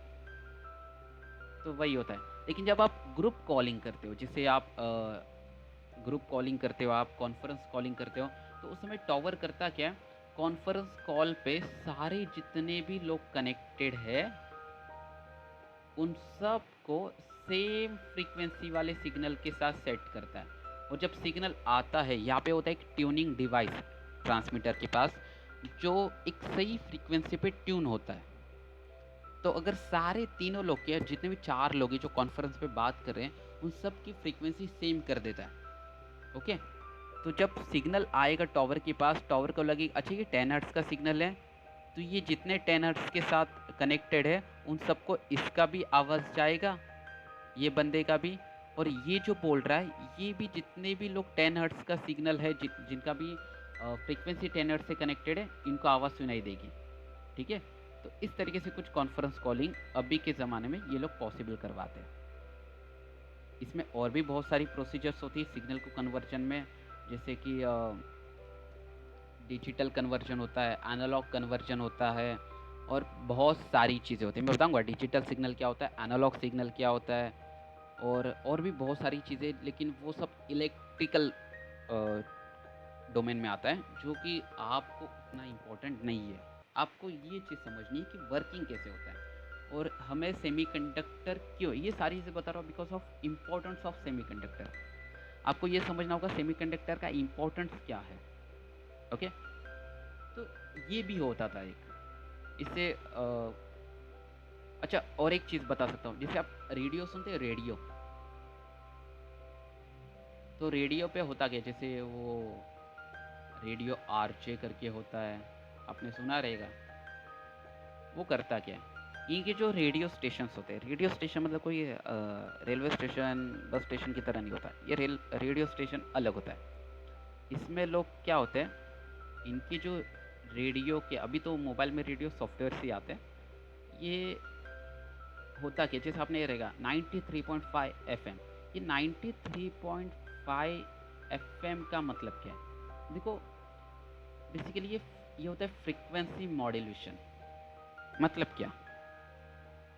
Speaker 1: तो वही होता है। लेकिन जब आप ग्रुप कॉलिंग करते हो, जिसे आप ग्रुप कॉलिंग करते हो, आप कॉन्फ्रेंस कॉलिंग करते हो, तो उस समय टावर करता क्या है, कॉन्फ्रेंस कॉल पे सारे जितने भी लोग कनेक्टेड है उन सब को सेम फ्रीक्वेंसी वाले सिग्नल के साथ सेट करता है। और जब सिग्नल आता है, यहाँ पे होता है एक ट्यूनिंग डिवाइस ट्रांसमीटर के पास, जो एक सही फ्रीक्वेंसी पे ट्यून होता है। तो अगर सारे तीनों लोग के, जितने भी 4 लोग हैं जो कॉन्फ्रेंस पे बात कर रहे हैं, उन सब की फ्रीक्वेंसी सेम कर देता है। ओके, तो जब सिग्नल आएगा टावर के पास, टावर को लगेगा अच्छा ये 10 हर्ट्ज़ का सिग्नल है, तो ये जितने 10 हर्ट्ज़ के साथ कनेक्टेड है उन सबको इसका भी आवाज़ जाएगा, ये बंदे का भी, और ये जो बोल रहा है ये भी, जितने भी लोग 10 हर्ट्ज़ का सिग्नल है जिनका भी फ्रीक्वेंसी 10 हर्ट्ज़ से कनेक्टेड है, इनको आवाज़ सुनाई देगी। ठीक है, तो इस तरीके से कुछ कॉन्फ्रेंस कॉलिंग अभी के ज़माने में ये लोग पॉसिबल करवाते हैं। इसमें और भी बहुत सारी प्रोसीजर्स होती है सिग्नल को कन्वर्जन में, जैसे कि डिजिटल कन्वर्जन होता है, एनालॉग कन्वर्जन होता है और बहुत सारी चीज़ें होती हैं। मैं बताऊँगा डिजिटल सिग्नल क्या होता है, एनालॉग सिग्नल क्या होता है और भी बहुत सारी चीज़ें, लेकिन वो सब इलेक्ट्रिकल डोमेन में आता है, जो कि आपको उतना इम्पोर्टेंट नहीं है। आपको ये चीज़ समझनी है कि वर्किंग कैसे होता है और हमें सेमीकंडक्टर क्यों, ये सारी चीज़ें बता रहा हूँ because of importance of semiconductor. आपको ये समझना होगा सेमीकंडक्टर का इम्पोर्टेंस क्या है, ओके? तो ये भी होता था एक। इससे अच्छा और एक चीज़ बता सकता हूँ, जैसे आप रेडियो सुनते हैं रेडियो, तो रेडियो पे होता क्या, जैसे वो रेडियो आरजे करके होता है, आपने सुना रहेगा। वो करता क्या है, इनके जो रेडियो स्टेशंस होते हैं, रेडियो स्टेशन मतलब कोई रेलवे स्टेशन, बस स्टेशन की तरह नहीं होता, ये रेडियो स्टेशन अलग होता है। इसमें लोग क्या होते हैं, इनकी जो रेडियो के, अभी तो मोबाइल में रेडियो सॉफ्टवेयर से आते हैं, ये होता क्या, जैसे आपने ये रहेगा 93.5 एफएम, ये 93.5 एफएम का मतलब क्या है, देखो बेसिकली ये होता है फ्रीक्वेंसी मॉड्यूलेशन। मतलब क्या,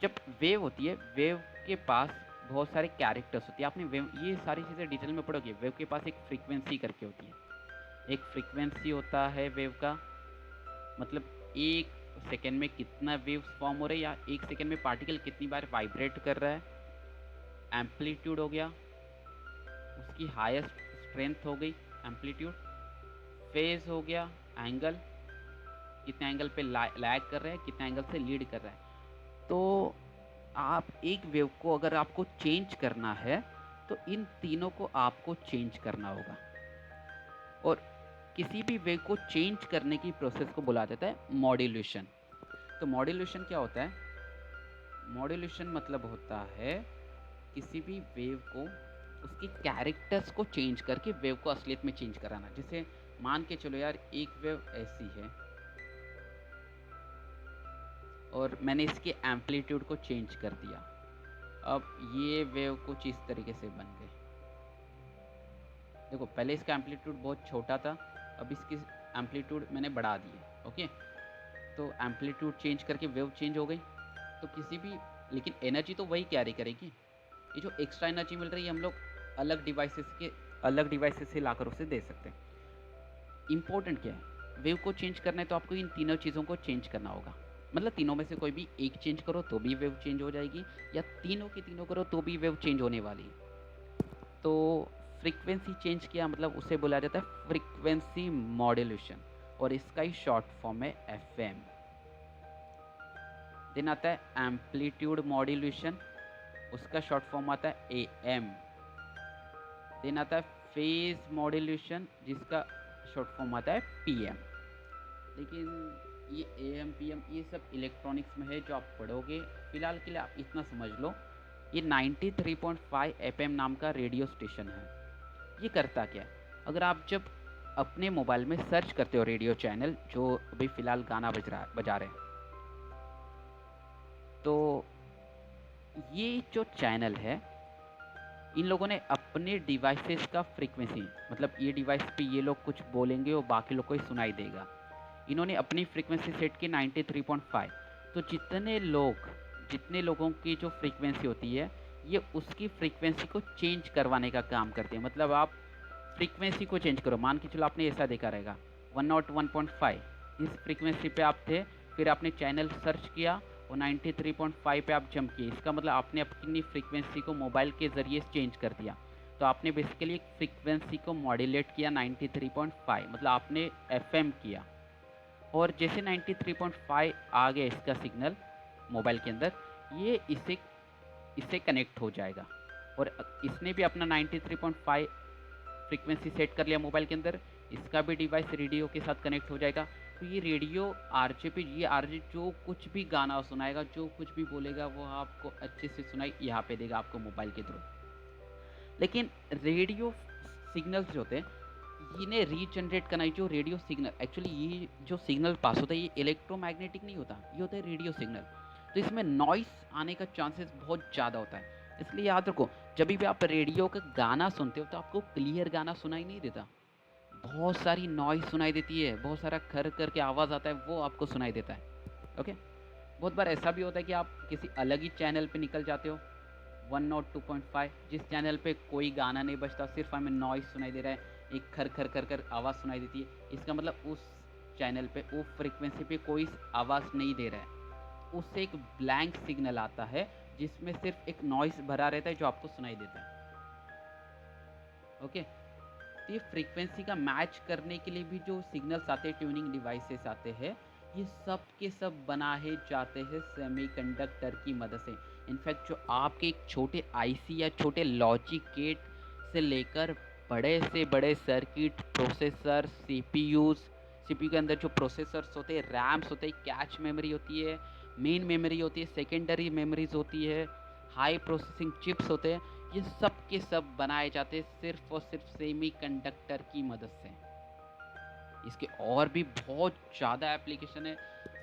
Speaker 1: जब वेव होती है, वेव के पास बहुत सारे कैरेक्टर्स होती है, आपने वेव ये सारी चीज़ें डिटेल में पढ़ोगे, वेव के पास एक फ्रीक्वेंसी करके होती है, एक फ्रीक्वेंसी होता है वेव का, मतलब एक सेकेंड में कितना वेव्स फॉर्म हो रहे हैं या एक सेकेंड में पार्टिकल कितनी बार वाइब्रेट कर रहा है, एम्पलीट्यूड हो गया, उसकी हाईएस्ट स्ट्रेंथ हो गई एम्पलीट्यूड, फेज हो गया, एंगल कितने एंगल पे लैग कर रहे हैं, कितने एंगल से लीड कर रहा है। तो आप एक वेव को अगर आपको चेंज करना है तो इन तीनों को आपको चेंज करना होगा, और किसी भी वेव को चेंज करने की प्रोसेस को बोला जाता है मॉड्यूलेशन। तो मॉड्यूलेशन क्या होता है, मॉड्यूलेशन मतलब होता है किसी भी वेव को उसकी कैरेक्टर्स को चेंज करके वेव को असलियत में चेंज कराना। जैसे मान के चलो यार, एक वेव ऐसी है और मैंने इसके एम्पलीट्यूड को चेंज कर दिया, अब ये वेव कुछ इस तरीके से बन गई। देखो पहले इसका एम्पलीट्यूड बहुत छोटा था, अब इसकी एम्पलीट्यूड मैंने बढ़ा दिए, ओके? तो एम्पलीट्यूड चेंज करके वेव चेंज हो गई। तो किसी भी, लेकिन एनर्जी तो वही कैरी करेगी, ये जो एक्स्ट्रा एनर्जी मिल रही है हम लोग अलग डिवाइसेस से लाकर उसे दे सकते हैं। इम्पोर्टेंट क्या है, वेव को चेंज करना है तो आपको इन तीनों चीज़ों को चेंज करना होगा, मतलब तीनों में से कोई भी एक चेंज करो तो भी वेव चेंज हो जाएगी, या तीनों की तीनों करो तो भी वेव चेंज होने वाली है। तो फ्रीक्वेंसी चेंज किया मतलब उसे बोला जाता है फ्रीक्वेंसी मॉड्यूलेशन, और इसका ही शॉर्ट फॉर्म है एफएम। देन आता है एम्पलीट्यूड मॉड्यूलेशन, उसका शॉर्ट फॉर्म आता है एएम। देन आता है फेज मॉड्यूलेशन, जिसका शॉर्ट फॉर्म आता है पीएम। लेकिन ये एएम पीएम ये सब इलेक्ट्रॉनिक्स में है जो आप पढ़ोगे, फिलहाल के लिए आप इतना समझ लो, ये 93.5 एफएम नाम का रेडियो स्टेशन है। ये करता क्या है, अगर आप जब अपने मोबाइल में सर्च करते हो रेडियो चैनल, जो अभी फ़िलहाल गाना बजा रहे हैं, तो ये जो चैनल है, इन लोगों ने अपने डिवाइसेस का फ्रीक्वेंसी, मतलब ये डिवाइस पे ये लोग कुछ बोलेंगे और बाकी लोग को ही सुनाई देगा, इन्होंने अपनी फ्रीक्वेंसी सेट की 93.5। तो जितने लोगों की जो फ्रीक्वेंसी होती है, ये उसकी फ्रीक्वेंसी को चेंज करवाने का काम करते हैं। मतलब आप फ्रीक्वेंसी को चेंज करो, मान के चलो आपने ऐसा देखा रहेगा 101.5, इस फ्रीक्वेंसी पे आप थे, फिर आपने चैनल सर्च किया और 93.5 पे आप जंप किए, इसका मतलब आपने अपनी फ्रीक्वेंसी को मोबाइल के ज़रिए चेंज कर दिया। तो आपने बेसिकली एक फ्रीक्वेंसी को मॉड्यूलेट किया 93.5, मतलब आपने एफएम किया, और जैसे 93.5 आ गया इसका सिग्नल मोबाइल के अंदर, ये इससे कनेक्ट हो जाएगा, और इसने भी अपना 93.5 फ्रीक्वेंसी सेट कर लिया मोबाइल के अंदर, इसका भी डिवाइस रेडियो के साथ कनेक्ट हो जाएगा। तो ये रेडियो आरजे पे, ये आरजे जो कुछ भी गाना सुनाएगा, जो कुछ भी बोलेगा, वो आपको अच्छे से सुनाई यहाँ पे देगा आपको मोबाइल के थ्रू। लेकिन रेडियो सिग्नल्स जो होते हैं, इन्हें रीजनरेट करना है, जो रेडियो सिग्नल, एक्चुअली ये जो सिग्नल पास होता है ये इलेक्ट्रोमैग्नेटिक नहीं होता, ये होता है रेडियो सिग्नल। तो इसमें नॉइस आने का चांसेस बहुत ज़्यादा होता है, इसलिए याद रखो जभी भी आप रेडियो का गाना सुनते हो तो आपको क्लियर गाना सुनाई नहीं देता। बहुत सारी नॉइज़ सुनाई देती है, बहुत सारा खर कर के आवाज़ आता है, वो आपको सुनाई देता है। ओके? बहुत बार ऐसा भी होता है कि आप किसी अलग ही चैनल पे निकल जाते हो, 102.5, जिस चैनल पे कोई गाना नहीं बजता, सिर्फ़ हमें नॉइज़ सुनाई दे रहा है, एक खर खर कर कर आवाज़ सुनाई देती है। इसका मतलब उस चैनल पे, वो फ्रीक्वेंसी पे कोई आवाज़ नहीं दे रहा है। उससे एक ब्लैंक सिग्नल आता है, जिसमें सिर्फ़ एक नॉइज़ भरा रहता है जो आपको सुनाई देता है। ओके? तो ये फ्रीक्वेंसी का मैच करने के लिए भी जो सिग्नल्स आते हैं, ट्यूनिंग डिवाइसेस आते हैं, ये सब के सब बनाए जाते हैं सेमीकंडक्टर की मदद से। इनफैक्ट जो आपके एक छोटे आईसी या छोटे लॉजिक गेट से लेकर बड़े से बड़े सर्किट, प्रोसेसर, सीपीयू के अंदर जो प्रोसेसर्स होते हैं, रैम्स होते हैं, कैच मेमोरी होती है, मेन मेमोरी होती है, सेकेंडरी मेमोरीज होती है, हाई प्रोसेसिंग चिप्स होते हैं, ये सब के सब बनाए जाते हैं सिर्फ और सिर्फ सेमीकंडक्टर की मदद से। इसके और भी बहुत ज़्यादा एप्लीकेशन है।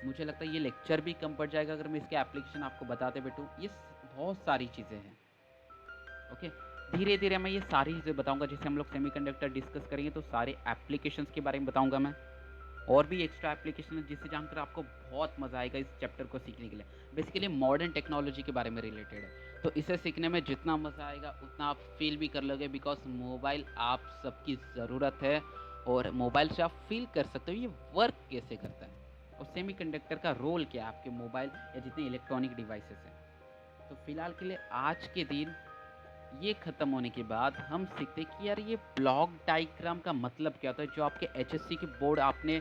Speaker 1: मुझे लगता है ये लेक्चर भी कम पड़ जाएगा अगर मैं इसके एप्लीकेशन आपको बताते बैठूँ। बहुत सारी चीज़ें हैं। ओके, धीरे धीरे मैं ये सारी चीज़ें बताऊंगा। जैसे हम लोग सेमीकंडक्टर डिस्कस करेंगे तो सारे एप्लीकेशंस के बारे में बताऊंगा मैं। और भी एक्स्ट्रा एप्लीकेशन है जिससे जानकर आपको बहुत मज़ा आएगा इस चैप्टर को सीखने के लिए। बेसिकली मॉडर्न टेक्नोलॉजी के बारे में रिलेटेड है, तो इसे सीखने में जितना मज़ा आएगा उतना आप फील भी कर लोगे, बिकॉज मोबाइल आप सबकी ज़रूरत है और मोबाइल से आप फील कर सकते हो ये वर्क कैसे करता है और सेमीकंडक्टर का रोल क्या है आपके मोबाइल या जितने इलेक्ट्रॉनिक डिवाइसेस हैं। तो फिलहाल के लिए आज के दिन ये ख़त्म होने के बाद हम सीखते हैं कि यार ये ब्लॉक डायग्राम का मतलब क्या होता है। जो आपके एचएससी के बोर्ड आपने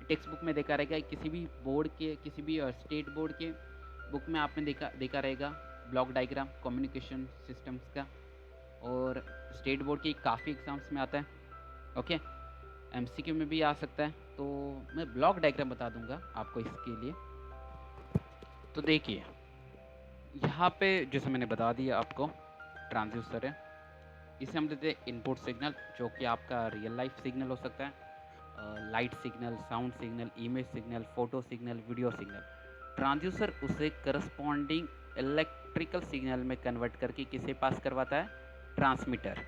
Speaker 1: टेक्स्ट बुक में देखा रहेगा, किसी भी बोर्ड के, किसी भी स्टेट बोर्ड के बुक में आपने देखा रहेगा ब्लॉक डायग्राम कम्युनिकेशन सिस्टम्स का। और स्टेट बोर्ड के काफ़ी एग्ज़ाम्स में आता है। ओके, एमसीक्यू में भी आ सकता है। तो मैं ब्लॉक डायग्राम बता दूंगा आपको इसके लिए। तो देखिए यहाँ पे जैसे मैंने बता दिया आपको, ट्रांसड्यूसर है। इसे हम देते हैं इनपुट सिग्नल, जो कि आपका रियल लाइफ सिग्नल हो सकता है, light signal, sound signal, image signal, photo signal, video signal. Transducer उसे करस्पॉन्डिंग इलेक्ट्रिकल सिग्नल में कन्वर्ट करके किसे पास करवाता है? ट्रांसमीटर।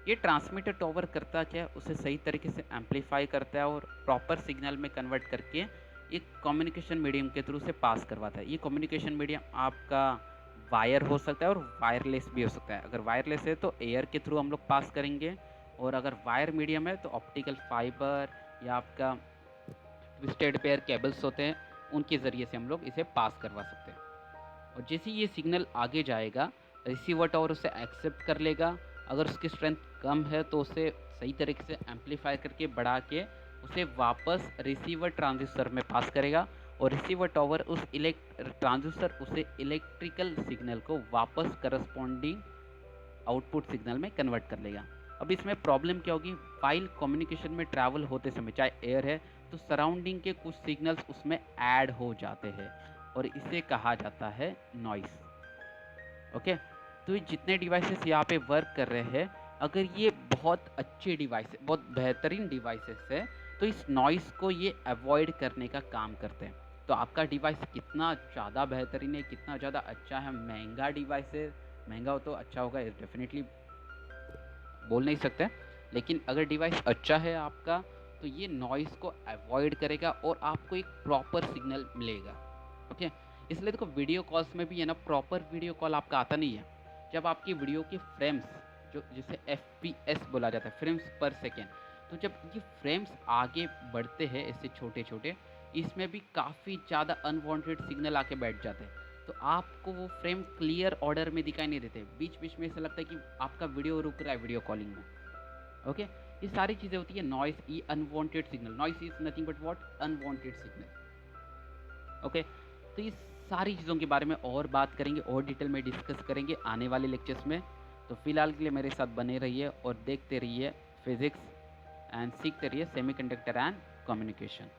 Speaker 1: ये ट्रांसमीटर टॉवर करता क्या है, उसे सही तरीके से एम्पलीफाई करता है और प्रॉपर सिग्नल में कन्वर्ट करके एक कम्युनिकेशन मीडियम के थ्रू से पास करवाता है। ये कम्युनिकेशन मीडियम आपका वायर हो सकता है और वायरलेस भी हो सकता है। अगर वायरलेस है तो एयर के थ्रू हम लोग पास करेंगे, और अगर वायर मीडियम है तो ऑप्टिकल फाइबर या आपका ट्विस्टेड पेयर केबल्स होते हैं, उनके ज़रिए से हम लोग इसे पास करवा सकते हैं। और जैसे ये सिग्नल आगे जाएगा, रिसीवर टावर उसे एक्सेप्ट कर लेगा। अगर उसकी स्ट्रेंथ कम है तो उसे सही तरीके से एम्पलीफाई करके बढ़ा के उसे वापस रिसीवर ट्रांजिस्टर में पास करेगा, और रिसीवर टावर उस ट्रांजिस्टर उसे इलेक्ट्रिकल सिग्नल को वापस करस्पॉन्डिंग आउटपुट सिग्नल में कन्वर्ट कर लेगा। अब इसमें प्रॉब्लम क्या होगी? फाइल कम्युनिकेशन में ट्रैवल होते समय चाहे एयर है तो सराउंडिंग के कुछ सिग्नल्स उसमें ऐड हो जाते हैं और इसे कहा जाता है नॉइस। ओके, तो ये जितने डिवाइसेस यहाँ पे वर्क कर रहे हैं, अगर ये बहुत अच्छे डिवाइस, बहुत बेहतरीन डिवाइसेस है, तो इस नॉइस को ये अवॉइड करने का काम करते हैं। तो आपका डिवाइस कितना ज़्यादा बेहतरीन है, कितना ज़्यादा अच्छा है, महंगा डिवाइस है, महंगा हो तो अच्छा होगा डेफिनेटली बोल नहीं सकते, लेकिन अगर डिवाइस अच्छा है आपका तो ये नॉइस को अवॉइड करेगा और आपको एक प्रॉपर सिग्नल मिलेगा। ओके, इसलिए देखो वीडियो कॉल्स में भी है ना, प्रॉपर वीडियो कॉल आपका आता नहीं है। जब आपकी वीडियो के फ्रेम्स, जो जिसे FPS बोला जाता है, फ्रेम्स पर सेकेंड, तो जब ये फ्रेम्स आगे बढ़ते हैं ऐसे छोटे छोटे, इसमें भी काफ़ी ज़्यादा अनवांटेड सिग्नल आके बैठ जाते हैं। तो आपको वो फ्रेम क्लियर ऑर्डर में दिखाई नहीं देते, बीच बीच में ऐसा लगता है कि आपका वीडियो रुक रहा है वीडियो कॉलिंग में। ओके, ये सारी चीज़ें होती है नॉइस, ये unwanted signal. Noise is nothing but what? Unwanted signal. Okay, तो इस सारी चीज़ों के बारे में और बात करेंगे और डिटेल में डिस्कस करेंगे आने वाले लेक्चर्स में। तो फिलहाल के लिए मेरे साथ बने रहिए और देखते रहिए फिजिक्स एंड सीखते रहिए सेमीकंडक्टर एंड कम्युनिकेशन।